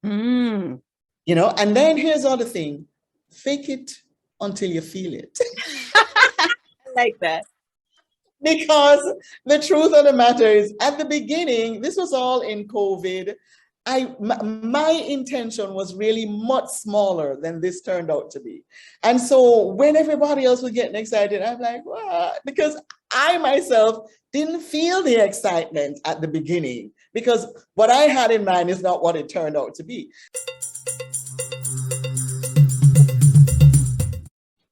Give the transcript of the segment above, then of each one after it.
Mm. And then here's the other thing, fake it until you feel it. I like that. Because the truth of the matter is, at the beginning, this was all in COVID. My intention was really much smaller than this turned out to be. And so when everybody else was getting excited, I'm like, what? Because I myself didn't feel the excitement at the beginning, because what I had in mind is not what it turned out to be.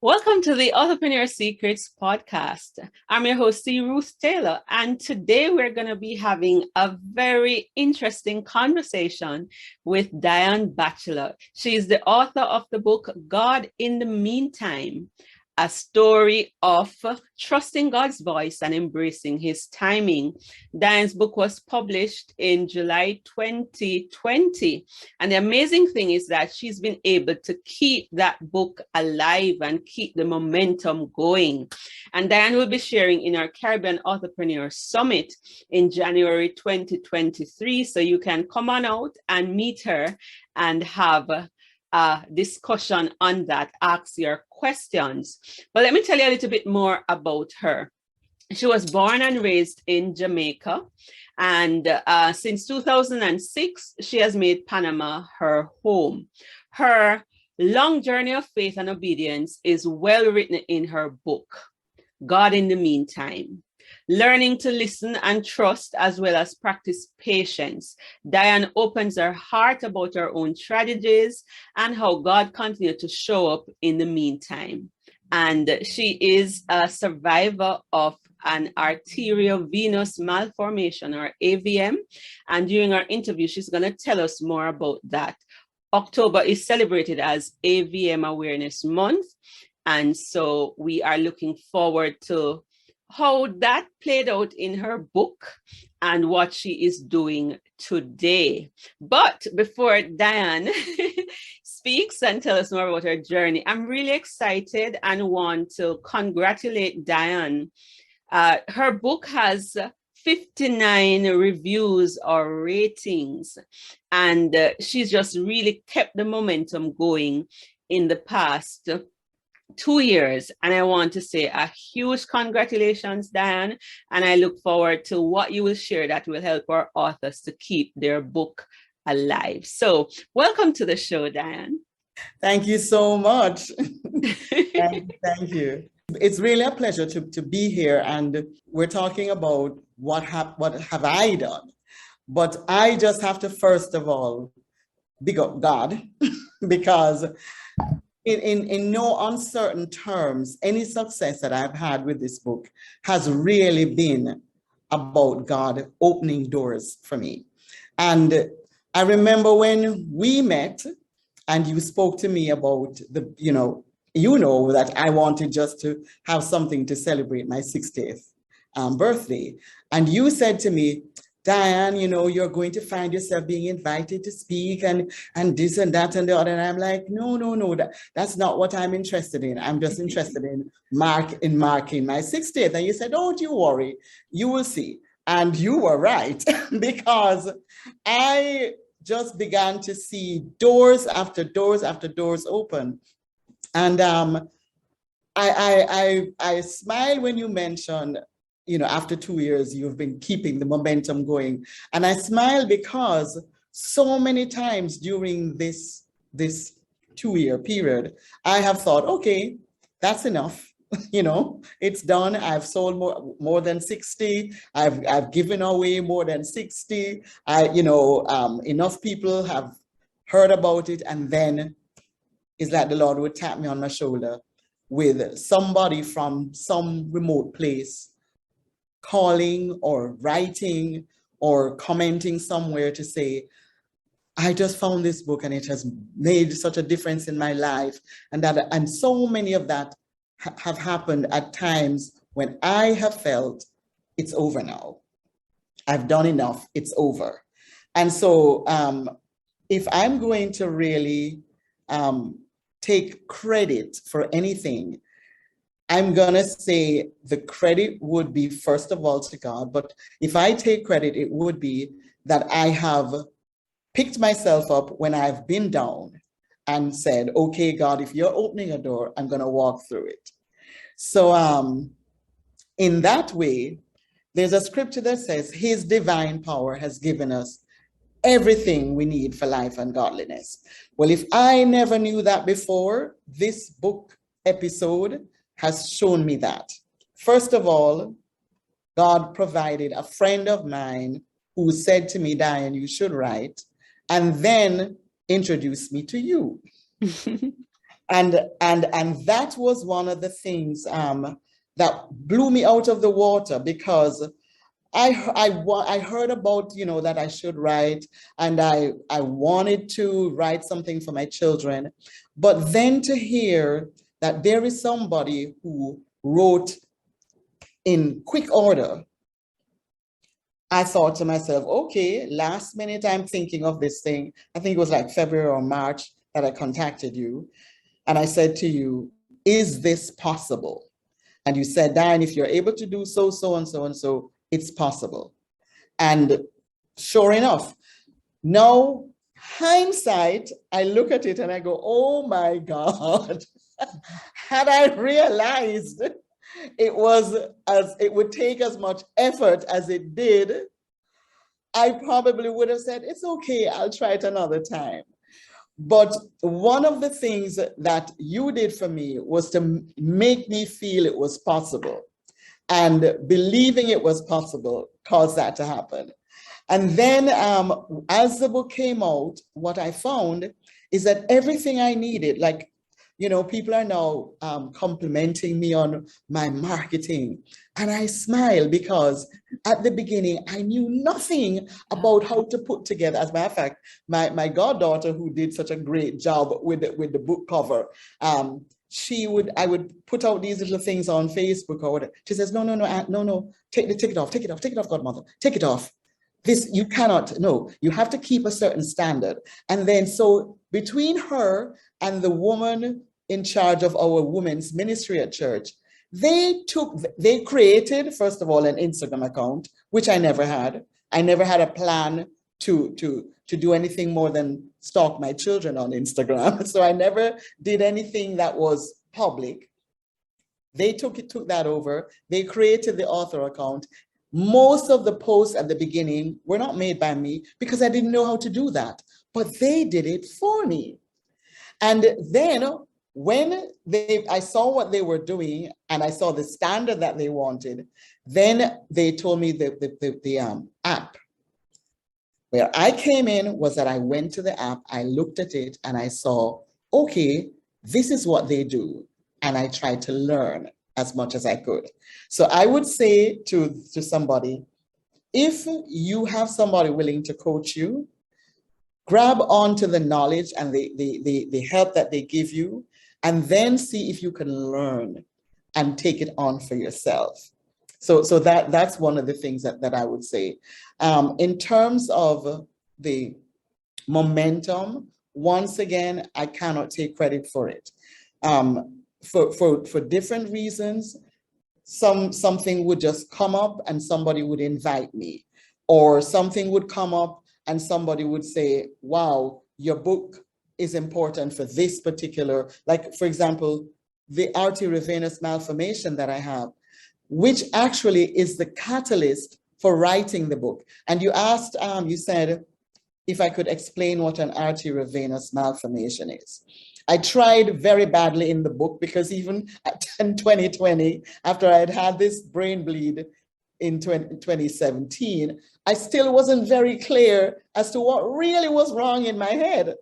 Welcome to the Entrepreneur Secrets podcast. I'm your host, Ruth Taylor, and today we're going to be having a very interesting conversation with Diane Batchelor. She is the author of the book, God in the Meantime, a story of trusting God's voice and embracing his timing. Diane's book was published in July 2020. And the amazing thing is that she's been able to keep that book alive and keep the momentum going. And Diane will be sharing in our Caribbean Entrepreneur Summit in January 2023. So you can come on out and meet her and have a discussion on that, ask your questions. But let me tell you a little bit more about her. She was born and raised in Jamaica, and since 2006, she has made Panama her home. Her long journey of faith and obedience is well written in her book, God in the Meantime. Learning to listen and trust as well as practice patience. Diane opens her heart about her own tragedies and how God continued to show up in the meantime. And she is a survivor of an arteriovenous malformation, or AVM. And during our interview, she's going to tell us more about that. October is celebrated as AVM Awareness Month. And so we are looking forward to how that played out in her book and what she is doing today. But before Diane speaks and tell us more about her journey, I'm really excited and want to congratulate Diane. Her book has 59 reviews or ratings, and she's just really kept the momentum going in the past 2 years. And I want to say a huge congratulations, Diane. And I look forward to what you will share that will help our authors to keep their book alive. So welcome to the show, Diane. Thank you so much. Thank you. It's really a pleasure to be here. And we're talking about what have I done? But I just have to, first of all, big up God, because in no uncertain terms, any success that I've had with this book has really been about God opening doors for me. And I remember when we met and you spoke to me about that I wanted just to have something to celebrate my 60th birthday. And you said to me, Diane, you're going to find yourself being invited to speak and this and that and the other. And I'm like, no, that's not what I'm interested in. I'm just interested in marking my 60th. And you said, don't you worry, you will see. And you were right, because I just began to see doors after doors after doors open. And I smile when you mentioned, after 2 years, you've been keeping the momentum going. And I smile because so many times during this 2-year period, I have thought, okay, that's enough. It's done. I've sold more than 60. I've given away more than 60. Enough people have heard about it. And then it's like the Lord would tap me on my shoulder with somebody from some remote place calling or writing or commenting somewhere to say, I just found this book and it has made such a difference in my life. And so many of that have happened at times when I have felt it's over now. I've done enough, it's over. And so if I'm going to really take credit for anything, I'm going to say the credit would be, first of all, to God. But if I take credit, it would be that I have picked myself up when I've been down and said, okay, God, if you're opening a door, I'm going to walk through it. So in that way, there's a scripture that says his divine power has given us everything we need for life and godliness. Well, if I never knew that before, this book episode has shown me that. First of all, God provided a friend of mine who said to me, Diane, you should write, and then introduced me to you. and that was one of the things that blew me out of the water, because I heard about, that I should write, and I wanted to write something for my children. But then to hear that there is somebody who wrote in quick order, I thought to myself, okay, last minute I'm thinking of this thing. I think it was like February or March that I contacted you. And I said to you, is this possible? And you said, Diane, if you're able to do so, so and so and so, it's possible. And sure enough, now hindsight, I look at it and I go, oh my God, had I realized it would take as much effort as it did, I probably would have said, it's okay, I'll try it another time. But one of the things that you did for me was to make me feel it was possible. And believing it was possible caused that to happen. And then as the book came out, what I found is that everything I needed, like, people are now complimenting me on my marketing. And I smile because at the beginning, I knew nothing about how to put together. As a matter of fact, my goddaughter, who did such a great job with the book cover, I would put out these little things on Facebook or whatever. She says, no, Aunt, no, take it off, godmother, take it off. This, you cannot, no, you have to keep a certain standard. And then, so between her and the woman in charge of our women's ministry at church, they created, first of all, an Instagram account, which I never had. I never had a plan to do anything more than stalk my children on Instagram. So I never did anything that was public. They took that over. They created the author account. Most of the posts at the beginning were not made by me because I didn't know how to do that, but they did it for me. And then when I saw what they were doing and I saw the standard that they wanted, then they told me the app. Where I came in was that I went to the app, I looked at it and I saw, okay, this is what they do. And I tried to learn as much as I could. So I would say to somebody, if you have somebody willing to coach you, grab onto the knowledge and the help that they give you, and then see if you can learn and take it on for yourself. So that's one of the things that I would say. In terms of the momentum, once again, I cannot take credit for it. For different reasons, something would just come up and somebody would invite me, or something would come up and somebody would say, wow, your book is important for this particular, like, for example, the artery venous malformation that I have, which actually is the catalyst for writing the book. And you asked, you said, if I could explain what an artery venous malformation is. I tried very badly in the book because even in 2020, after I had this brain bleed in 2017, I still wasn't very clear as to what really was wrong in my head.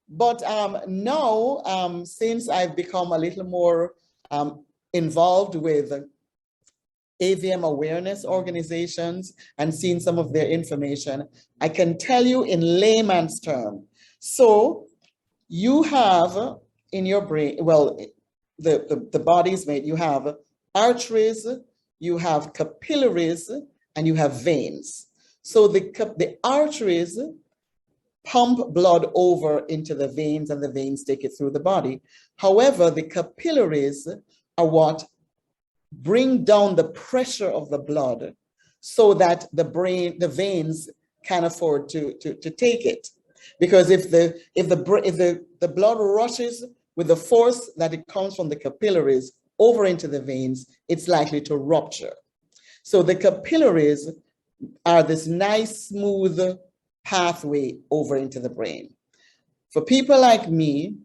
But now, since I've become a little more involved with AVM awareness organizations and seen some of their information, I can tell you in layman's terms. So you have in your brain, well, the body's made, you have arteries, you have capillaries, and you have veins. So the arteries pump blood over into the veins and the veins take it through the body. However, the capillaries are what bring down the pressure of the blood so that the veins can afford to take it. because if the blood rushes with the force that it comes from the capillaries over into the veins, it's likely to rupture. So the capillaries are this nice, smooth pathway over into the brain. For people like me,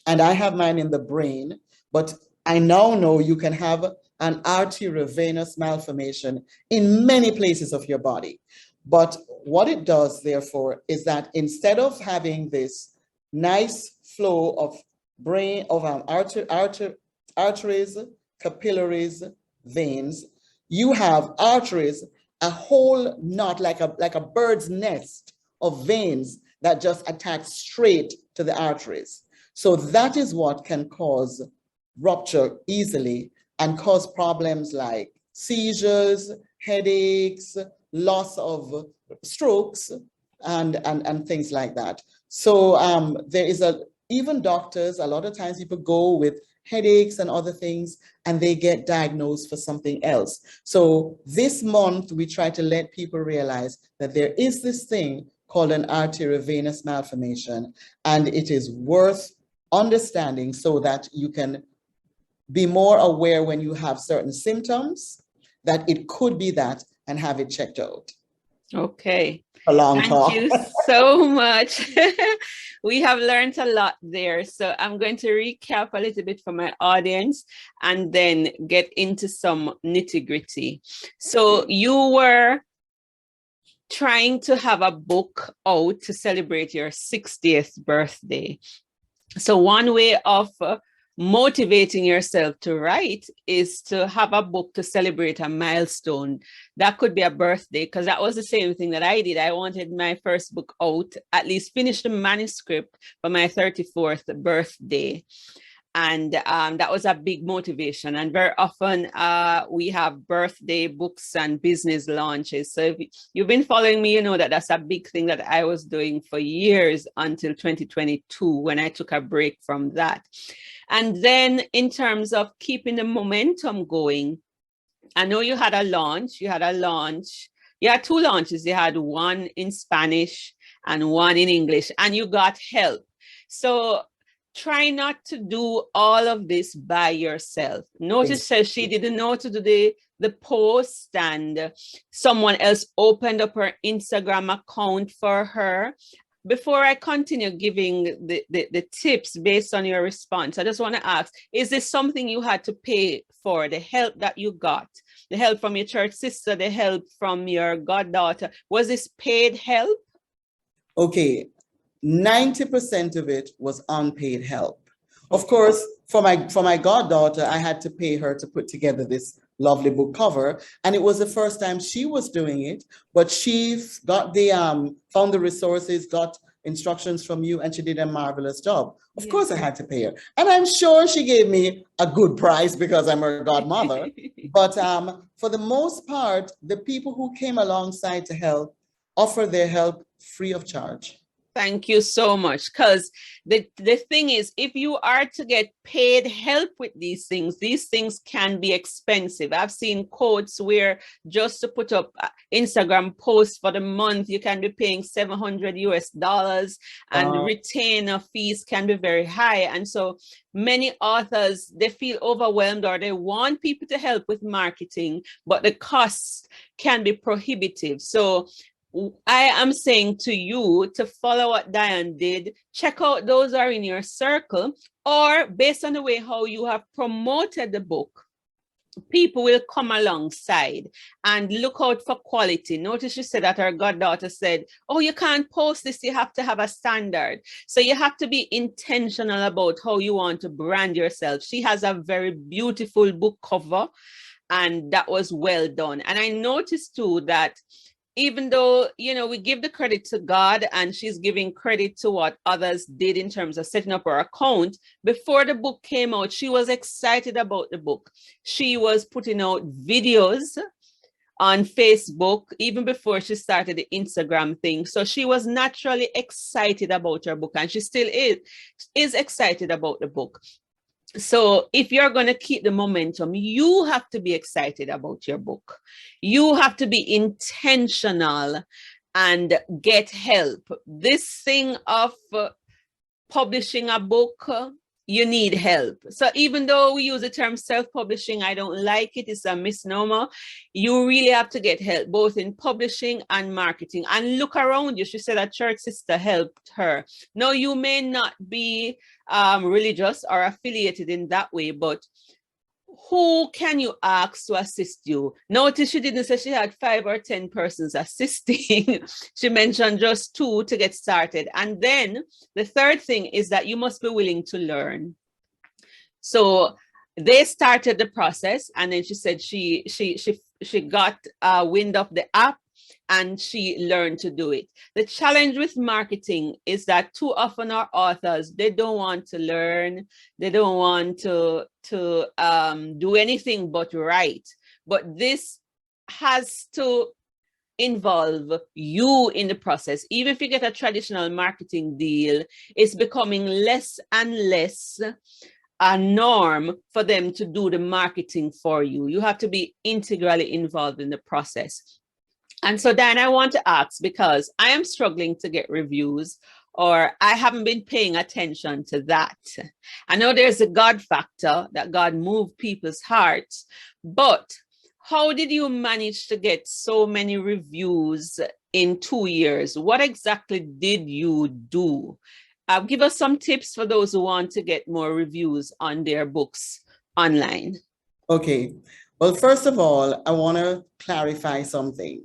and I have mine in the brain, but I now know you can have an arteriovenous malformation in many places of your body. But what it does, therefore, is that instead of having this nice flow of arteries, capillaries, veins, you have arteries, a whole knot, like a bird's nest of veins that just attach straight to the arteries. So that is what can cause rupture easily and cause problems like seizures, headaches, loss of strokes, and things like that. So there is even doctors, a lot of times people go with headaches and other things, and they get diagnosed for something else. So this month, we try to let people realize that there is this thing called an arteriovenous malformation, and it is worth understanding so that you can be more aware when you have certain symptoms that it could be that, and have it checked out. Okay. A long talk. Thank you so much. We have learned a lot there. So I'm going to recap a little bit for my audience and then get into some nitty-gritty. So you were trying to have a book out to celebrate your 60th birthday. So one way of motivating yourself to write is to have a book to celebrate a milestone. That could be a birthday, because that was the same thing that I did. I wanted my first book out, at least finish the manuscript for my 34th birthday. And that was a big motivation. And very often we have birthday books and business launches. So if you've been following me, you know that that's a big thing that I was doing for years until 2022, when I took a break from that. And then in terms of keeping the momentum going, I know you had a launch. You had two launches. You had one in Spanish and one in English, and you got help. So try not to do all of this by yourself. Notice that she didn't know to do the post, and someone else opened up her Instagram account for her. Before I continue giving the tips based on your response, I just want to ask, is this something you had to pay for, the help that you got? The help from your church sister, the help from your goddaughter? Was this paid help? Okay. 90% of it was unpaid help. Of course, for my goddaughter, I had to pay her to put together this lovely book cover, and it was the first time she was doing it, but she got found the resources, got instructions from you, and she did a marvelous job. Of course, I had to pay her, and I'm sure she gave me a good price because I'm her godmother. But for the most part, the people who came alongside to help offer their help free of charge. Thank you so much. Because the thing is, if you are to get paid help with these things can be expensive. I've seen quotes where just to put up Instagram posts for the month, you can be paying $700 and retainer fees can be very high. And so many authors, they feel overwhelmed, or they want people to help with marketing, but the costs can be prohibitive. So I am saying to you to follow what Diane did. Check out those are in your circle, or based on the way how you have promoted the book, people will come alongside and look out for quality. Notice you said that her goddaughter said, oh, you can't post this, you have to have a standard. So you have to be intentional about how you want to brand yourself. She has a very beautiful book cover, and that was well done. And I noticed too that even though, we give the credit to God, and she's giving credit to what others did in terms of setting up her account, before the book came out, she was excited about the book. She was putting out videos on Facebook even before she started the Instagram thing. So she was naturally excited about her book, and she still is excited about the book. So if you're going to keep the momentum, you have to be excited about your book. You have to be intentional and get help. This thing of publishing a book, you need help. So even though we use the term self-publishing, I don't like it. It's a misnomer. You really have to get help, both in publishing and marketing. And look around you. She said a church sister helped her. No, you may not be religious or affiliated in that way, but who can you ask to assist you? Notice she didn't say she had 5 or 10 persons assisting. She mentioned just 2 to get started. And then the third thing is that you must be willing to learn. So they started the process, and then she said she got wind of the app and she learned to do it. The challenge with marketing is that too often our authors, they don't want to learn. They don't want to do anything but write. But this has to involve you in the process. Even if you get a traditional marketing deal, it's becoming less and less a norm for them to do the marketing for you. You have to be integrally involved in the process. And so, Dan, I want to ask, because I am struggling to get reviews, or I haven't been paying attention to that. I know there's a God factor, that God moved people's hearts, but how did you manage to get so many reviews in 2 years? What exactly did you do? Give us some tips for those who want to get more reviews on their books online. Okay. Well, first of all, I want to clarify something.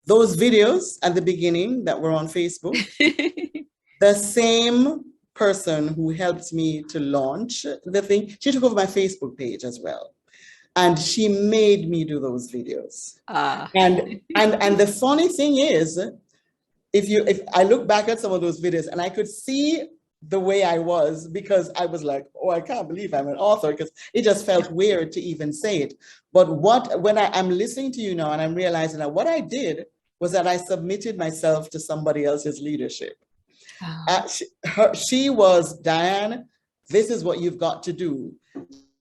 Those videos at the beginning that were on Facebook, the same person who helped me to launch the thing, she took over my Facebook page as well. And she made me do those videos. And the funny thing is, if I look back at some of those videos and I could see the way I was, because I was like, oh, I can't believe I'm an author, because it just felt weird to even say it. But when I'm listening to you now and I'm realizing that what I did was that I submitted myself to somebody else's leadership. She was, Diane, this is what you've got to do.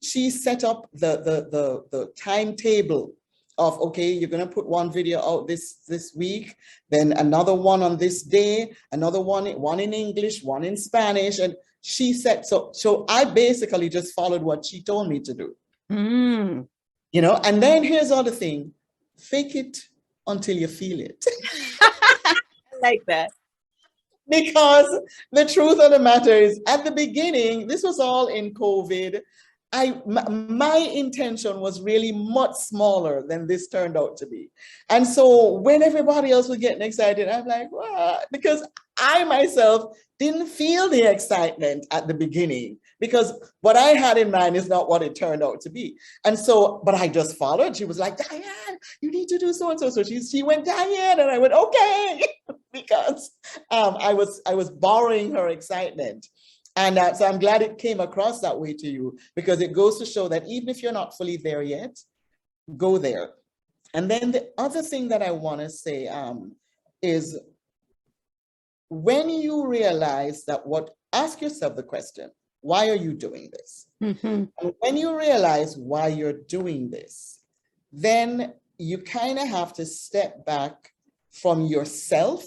She set up the timetable of, okay, you're going to put one video out this week, then another one on this day, another one in English, one in Spanish. And she said, so I basically just followed what she told me to do. You know, and then here's the other thing, fake it until you feel it. I like that. Because the truth of the matter is, at the beginning, this was all in COVID. My intention was really much smaller than this turned out to be. And so when everybody else was getting excited, I'm like, what? Because I myself didn't feel the excitement at the beginning, because what I had in mind is not what it turned out to be. And so, but I just followed. She was like, Diane, you need to do so and so. So she went, Diane, and I went, okay, because I was borrowing her excitement. And so I'm glad it came across that way to you, because it goes to show that even if you're not fully there yet, go there. And then the other thing that I want to say is, when you realize that ask yourself the question, why are you doing this? And when you realize why you're doing this, then you kind of have to step back from yourself.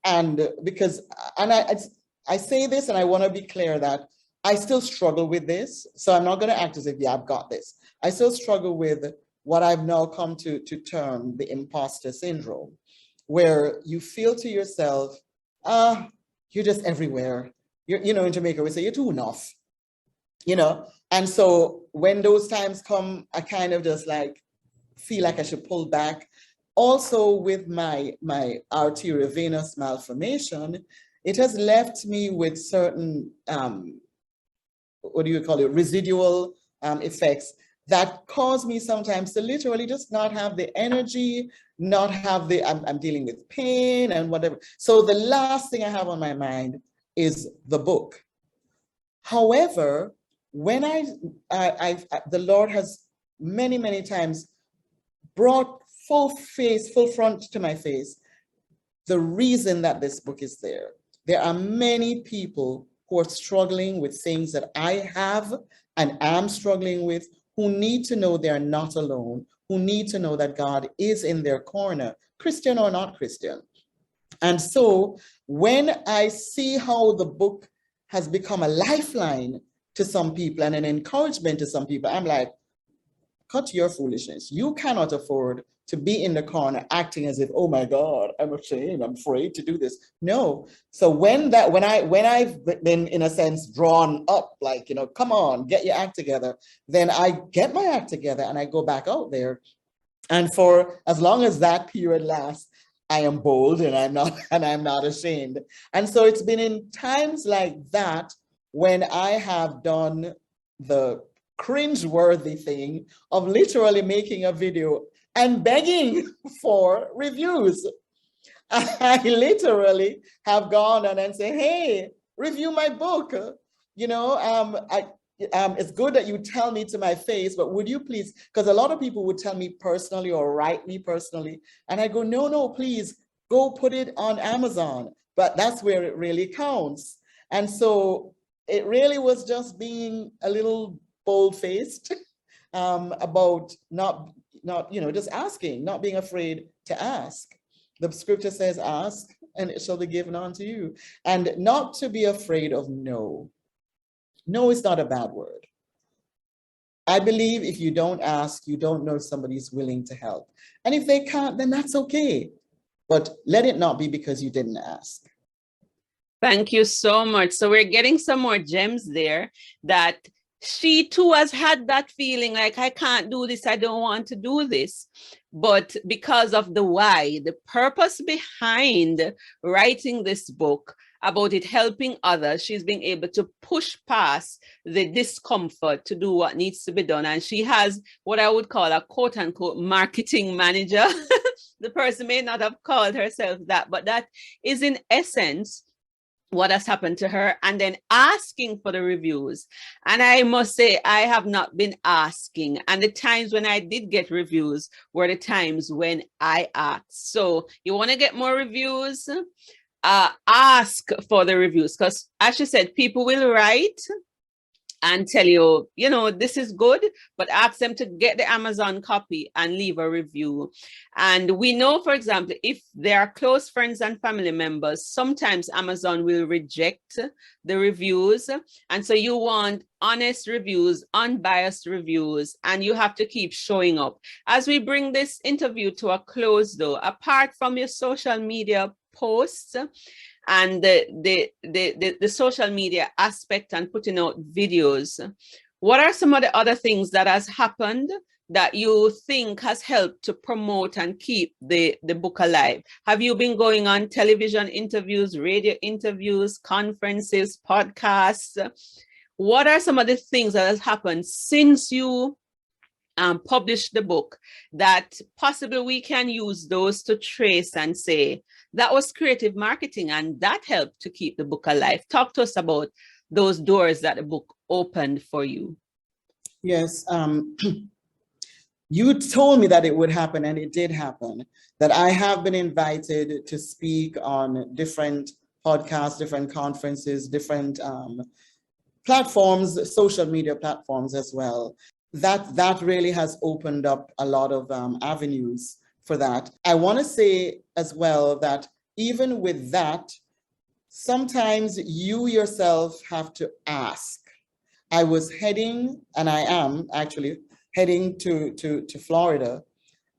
And because, and I say this, and I want to be clear that I still struggle with this. So I'm not going to act as if, yeah, I've got this. I still struggle with what I've now come to term the imposter syndrome, where you feel to yourself, you're just everywhere. You know, in Jamaica, we say you're too enough, you know? And so when those times come, I kind of just like feel like I should pull back. Also with my arteriovenous malformation, it has left me with certain, what do you call it, residual effects that cause me sometimes to literally just not have the energy, not have I'm dealing with pain and whatever. So the last thing I have on my mind is the book. However, when the Lord has many, many times brought full front to my face the reason that this book is there. There are many people who are struggling with things that I have and am struggling with, who need to know they're not alone, who need to know that God is in their corner, Christian or not Christian. And so when I see how the book has become a lifeline to some people and an encouragement to some people, I'm like, cut your foolishness. You cannot afford to be in the corner acting as if, oh my God, I'm ashamed, I'm afraid to do this. No. So when I've been in a sense drawn up, like, come on, get your act together, then I get my act together and I go back out there. And for as long as that period lasts, I am bold and I'm not ashamed. And so it's been in times like that when I have done the cringe-worthy thing of literally making a video and begging for reviews. I literally have gone on and say, hey, review my book. It's good that you tell me to my face, but would you please, because a lot of people would tell me personally or write me personally, and I go, no, please go put it on Amazon. But that's where it really counts. And so it really was just being a little bold-faced about not just asking, not being afraid to ask. The scripture says, ask and it shall be given unto you. And not to be afraid of no. No is not a bad word. I believe if you don't ask, you don't know if somebody's willing to help. And if they can't, then that's okay. But let it not be because you didn't ask. Thank you so much. So we're getting some more gems there, that she too has had that feeling like, I can't do this, I don't want to do this. But because of the why, the purpose behind writing this book about it helping others, she's being able to push past the discomfort to do what needs to be done. And she has what I would call a quote unquote marketing manager. The person may not have called herself that, but that is in essence what has happened to her, and then asking for the reviews. And I must say, I have not been asking. And the times when I did get reviews were the times when I asked. So you want to get more reviews? Ask for the reviews, because as she said, people will write and tell you, this is good, but ask them to get the Amazon copy and leave a review. And we know, for example, if they are close friends and family members, sometimes Amazon will reject the reviews. And so you want honest reviews, unbiased reviews, and you have to keep showing up. As we bring this interview to a close, though, apart from your social media posts and the social media aspect and putting out videos, what are some of the other things that has happened that you think has helped to promote and keep the book alive? Have you been going on television interviews, radio interviews, conferences, podcasts? What are some of the things that has happened since you published the book that possibly we can use those to trace and say, that was creative marketing and that helped to keep the book alive? Talk to us about those doors that the book opened for you. Yes, you told me that it would happen, and it did happen, that I have been invited to speak on different podcasts, different conferences, different platforms, social media platforms as well. That really has opened up a lot of avenues for that. I want to say as well that even with that, sometimes you yourself have to ask. I was heading, and I am actually heading to Florida,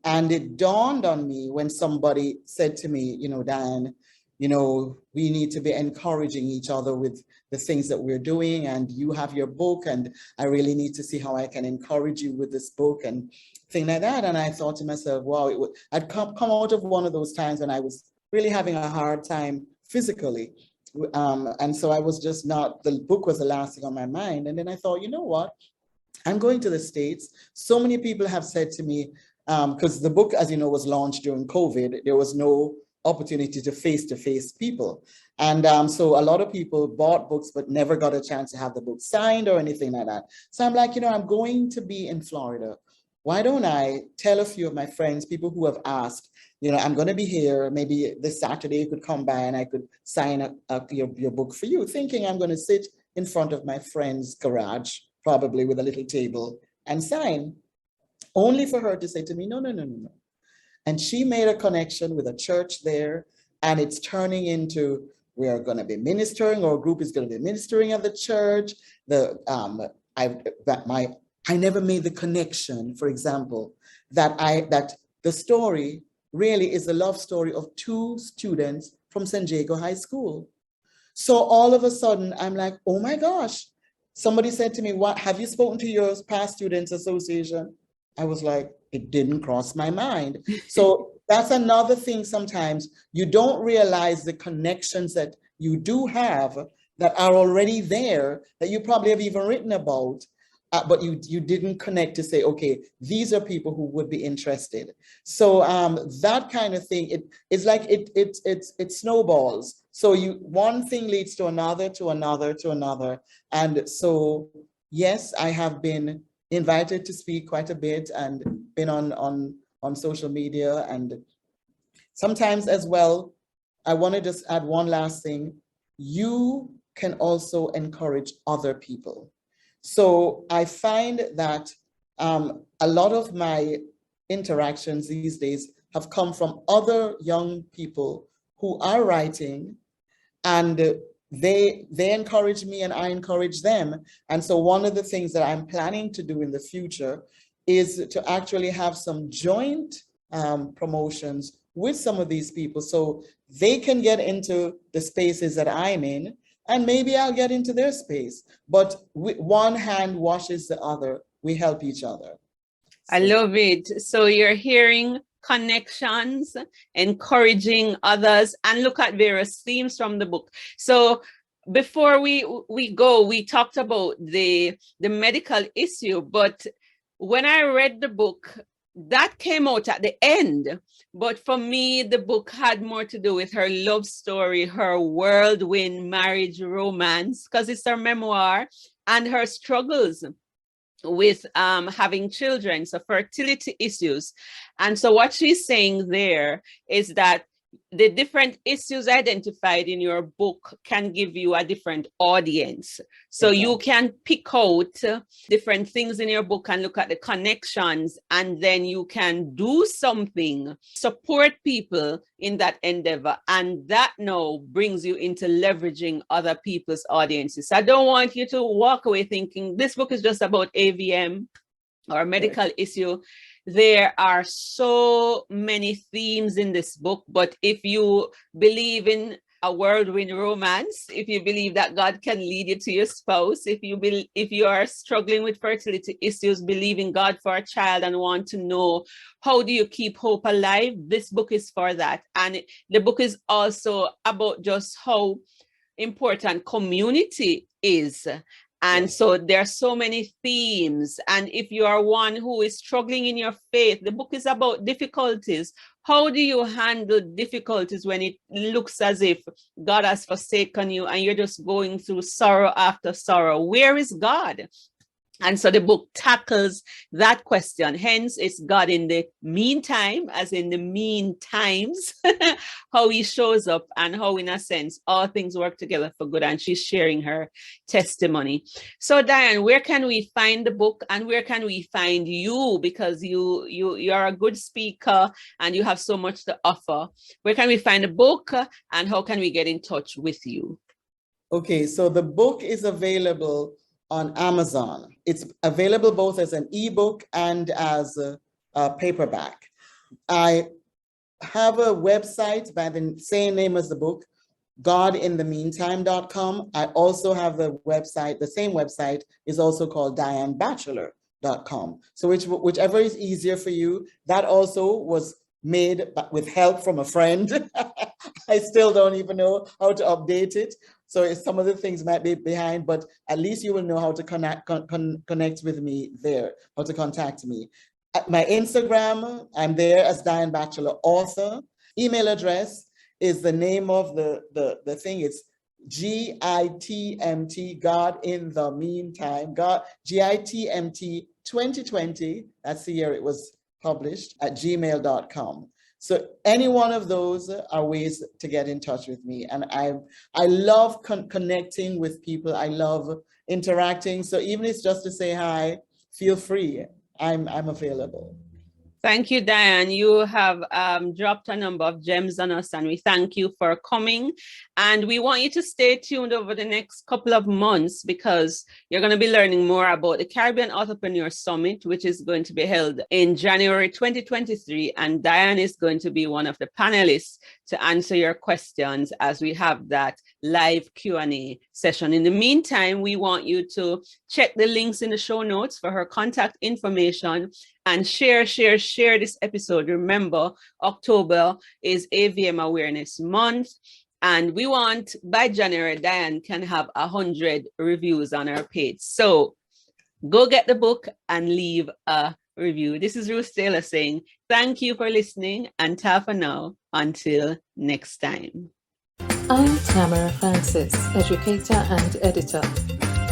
and it dawned on me when somebody said to me, Diane, we need to be encouraging each other with the things that we're doing, and you have your book, and I really need to see how I can encourage you with this book and thing like that. And I thought to myself, wow, I'd come out of one of those times when I was really having a hard time physically. And so I was just the book was the last thing on my mind. And then I thought, you know what? I'm going to the States. So many people have said to me, because the book, as you know, was launched during COVID, there was no opportunity to face people. And so a lot of people bought books, but never got a chance to have the book signed or anything like that. So I'm like, I'm going to be in Florida. Why don't I tell a few of my friends, people who have asked, I'm going to be here, maybe this Saturday you could come by and I could sign your book for you, thinking I'm going to sit in front of my friend's garage, probably with a little table, and sign. only for her to say to me, no, no, no, no, no. And she made a connection with a church there, and it's turning into, we are going to be ministering, or a group is going to be ministering at the church. I never made the connection, for example, that the story really is a love story of two students from San Diego High School. So all of a sudden, I'm like, oh my gosh. Somebody said to me, "What, have you spoken to your past students association?" I was like, it didn't cross my mind. So that's another thing. Sometimes you don't realize the connections that you do have that are already there, that you probably have even written about, but you didn't connect to say, okay, these are people who would be interested. So that kind of thing, it's like it snowballs. So one thing leads to another, to another, to another. And so, yes, I have been invited to speak quite a bit and been on social media. And sometimes as well, I want to just add one last thing. You can also encourage other people. So I find that a lot of my interactions these days have come from other young people who are writing, and they encourage me and I encourage them. And so one of the things that I'm planning to do in the future is to actually have some joint promotions with some of these people, so they can get into the spaces that I'm in, and maybe I'll get into their space. But one hand washes the other. We help each other. I love it. So you're hearing connections, encouraging others, and look at various themes from the book. So before we go, we talked about the medical issue, but when I read the book, that came out at the end. But for me, the book had more to do with her love story, her whirlwind marriage romance, because it's her memoir, and her struggles with having children, so fertility issues. And so what she's saying there is that the different issues identified in your book can give you a different audience. So you can pick out different things in your book and look at the connections, and then you can do something, support people in that endeavor. And that now brings you into leveraging other people's audiences. I don't want you to walk away thinking this book is just about AVM or medical issue. There are so many themes in this book, but if you believe in a whirlwind romance, if you believe that God can lead you to your spouse, if you are struggling with fertility issues, believe in God for a child and want to know how do you keep hope alive, this book is for that. And the book is also about just how important community is. And so there are so many themes. And if you are one who is struggling in your faith, the book is about difficulties. How do you handle difficulties when it looks as if God has forsaken you and you're just going through sorrow after sorrow? Where is God? And so the book tackles that question. Hence, it's God in the meantime, as in the mean times, how he shows up and how, in a sense, all things work together for good. And she's sharing her testimony. So, Diane, where can we find the book and where can we find you? Because you're a good speaker and you have so much to offer. Where can we find the book and how can we get in touch with you? Okay, so the book is available on Amazon. It's available both as an ebook and as a paperback. I have a website by the same name as the book, godinthemeantime.com. I also have the website, the same website is also called dianebatchelor.com. So whichever is easier for you. That also was made with help from a friend. I still don't even know how to update it. So some of the things might be behind, but at least you will know how to connect with me there, how to contact me. At my Instagram, I'm there as Diane Batchelor Author. Email address is the name of the thing. It's GITMT, God in the Meantime, God, GITMT 2020, that's the year it was published, at gmail.com. So any one of those are ways to get in touch with me. And I love connecting with people. I love interacting. So even if it's just to say hi, feel free. I'm available. Thank you, Diane. You have dropped a number of gems on us, and we thank you for coming. And we want you to stay tuned over the next couple of months, because you're going to be learning more about the Caribbean Entrepreneur Summit, which is going to be held in January 2023. And Diane is going to be one of the panelists to answer your questions as we have that live Q&A session. In the meantime, we want you to check the links in the show notes for her contact information, and share this episode. Remember, October is AVM Awareness Month, and we want by January, Diane can have 100 reviews on her page. So go get the book and leave a review. This is Ruth Taylor saying thank you for listening, and ta for now until next time. I'm Tamara Francis, educator and editor.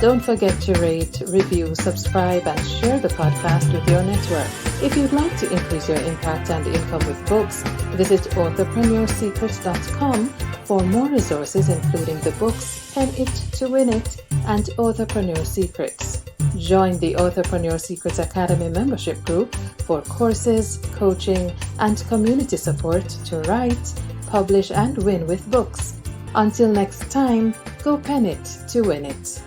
Don't forget to rate, review, subscribe, and share the podcast with your network. If you'd like to increase your impact and income with books, visit authorpreneursecrets.com for more resources, including the books Pen It to Win It and Authorpreneur Secrets. Join the Authorpreneur Secrets Academy membership group for courses, coaching, and community support to write, publish, and win with books. Until next time, go pen it to win it.